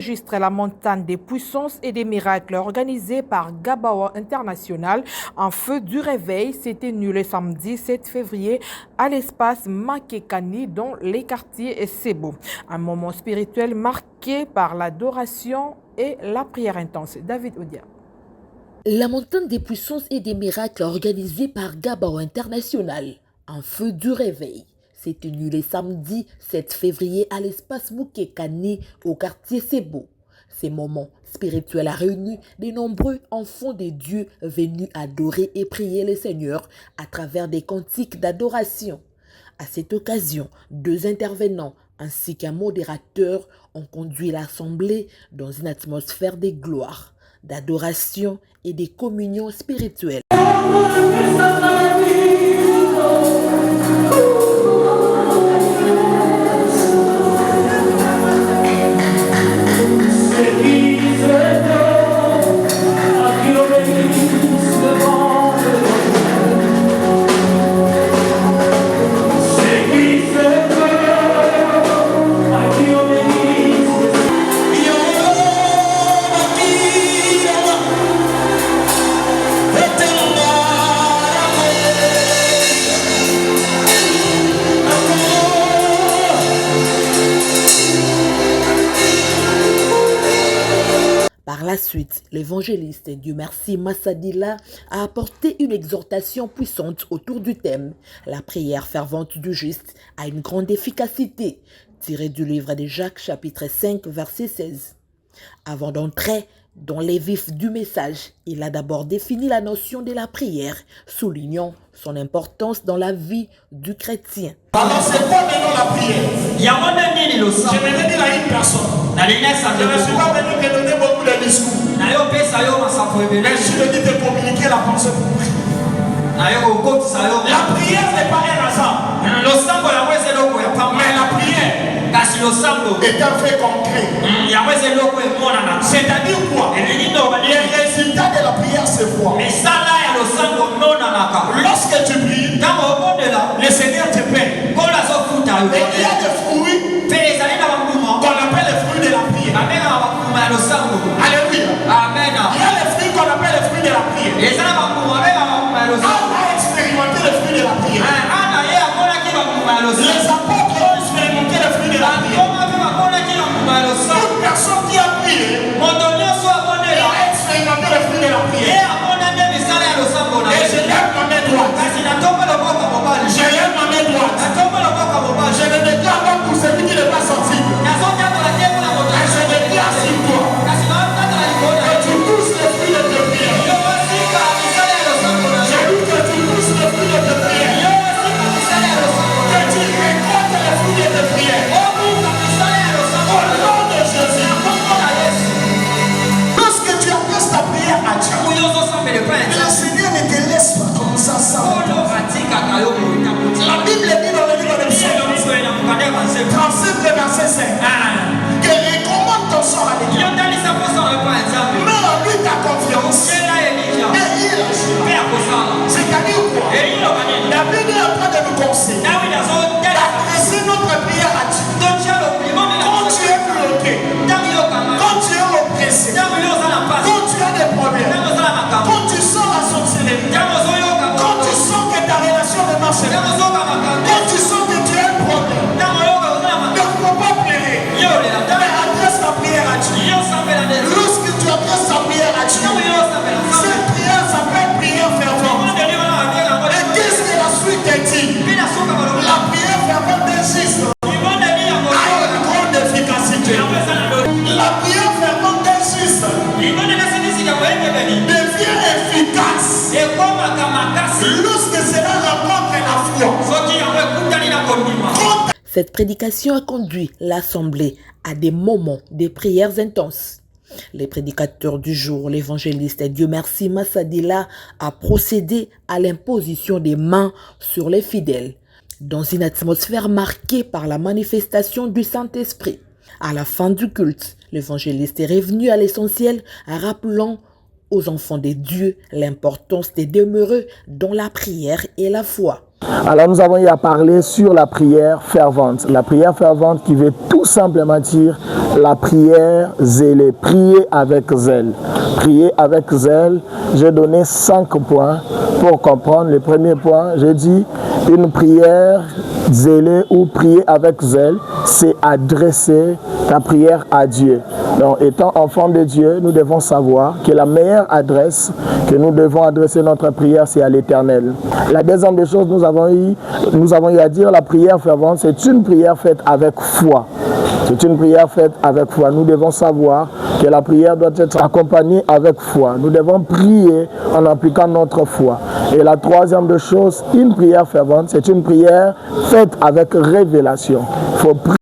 Enregistre la montagne des puissances et des miracles organisée par Gabawa International en feu du réveil s'est tenu le samedi 7 février à l'espace Makekani dans les quartiers Sebo. Un moment spirituel marqué par l'adoration et la prière intense. David Odia. La montagne des puissances et des miracles organisée par Gabawa International en feu du réveil s'est tenu le samedi 7 février à l'espace Makekani au quartier Sebo. Ces moments spirituels a réuni de nombreux enfants de Dieu venus adorer et prier le Seigneur à travers des cantiques d'adoration. À cette occasion, 2 intervenants ainsi qu'un modérateur ont conduit l'assemblée dans une atmosphère de gloire, d'adoration et de communion spirituelle. Par la suite, l'évangéliste Dieu merci Massadila a apporté une exhortation puissante autour du thème « La prière fervente du juste a une grande efficacité » tiré du livre de Jacques chapitre 5 verset 16. Avant d'entrer dans les vifs du message, il a d'abord défini la notion de la prière, soulignant son importance dans la vie du chrétien. Alors c'est quoi maintenant la prière? Je ne vais dire à une personne. Je ne suis pas venu te donner beaucoup de discours. Mais je suis venu te communiquer la pensée pour prier. La prière n'est pas un hasard. Mais la prière est un fait concret. C'est-à-dire quoi? Les résultats de la prière se voient. Lorsque tu pries, le Seigneur te paie. Et il y a des fruits qu'on appelle les fruits de la prière. Alléluia. Amen. Il y a les fruits qu'on appelle les fruits de la prière. Anne a expérimenté les fruits de la prière. Les apôtres ont expérimenté les fruits de la prière. Toute personne qui a prié a expérimenté les fruits de la prière. Et je lève ma main droite. Je lève ma main droite. Je ne déclare pas pour celui qui n'est pas sensible. Et je déclare sur toi. Que tu touches les fruits de tes prières. Je dis que tu touches les fruits de tes prières. Que tu récoltes les fruits de tes prières. Au nom de Jésus. Lorsque tu adresses ta prière à Dieu, le Seigneur ne te laisse pas comme ça sans. La Bible dit dans le livre de Psaume 37 verset 5 que recommande ton sort à l'Éternel. Mets en lui ta confiance et il agira. C'est-à-dire quoi? La Bible est en train de nous conseiller d'adresser notre prière à Dieu. Quand tu es bloqué, quand tu es oppressé, quand tu as des problèmes, quand tu sens la sorcellerie, quand tu sens que ta relation ne marche pas, quand tu sens que tu as un problème, ne faut pas pleurer, mais adresse ta prière à Dieu. Lorsque tu adresses ta prière à Dieu, cette prière s'appelle prière fervente. Et qu'est-ce que la suite est dit? La prière fervente insiste à une grande efficacité. La prière fervente insiste devient efficace lorsque cela rencontre la foi. Cette prédication a conduit l'assemblée à des moments de prières intenses. Les prédicateurs du jour, l'évangéliste Dieu merci Massadila, a procédé à l'imposition des mains sur les fidèles, dans une atmosphère marquée par la manifestation du Saint-Esprit. À la fin du culte, l'évangéliste est revenu à l'essentiel, rappelant aux enfants de Dieu l'importance de demeurer dans la prière et la foi. Alors nous avons eu à parler sur la prière fervente. La prière fervente qui veut tout simplement dire la prière zélée. Prier avec zèle. Prier avec zèle. J'ai donné 5 points pour comprendre. Le premier point, j'ai dit une prière zélée ou prier avec zèle, c'est adresser ta prière à Dieu. Donc, étant enfant de Dieu, nous devons savoir que la meilleure adresse que nous devons adresser notre prière, c'est à l'Éternel. La deuxième des choses, nous avons eu à dire, la prière fervente, c'est une prière faite avec foi. C'est une prière faite avec foi. Nous devons savoir que la prière doit être accompagnée avec foi. Nous devons prier en appliquant notre foi. Et la troisième des choses, une prière fervente, c'est une prière faite avec révélation. Il faut prier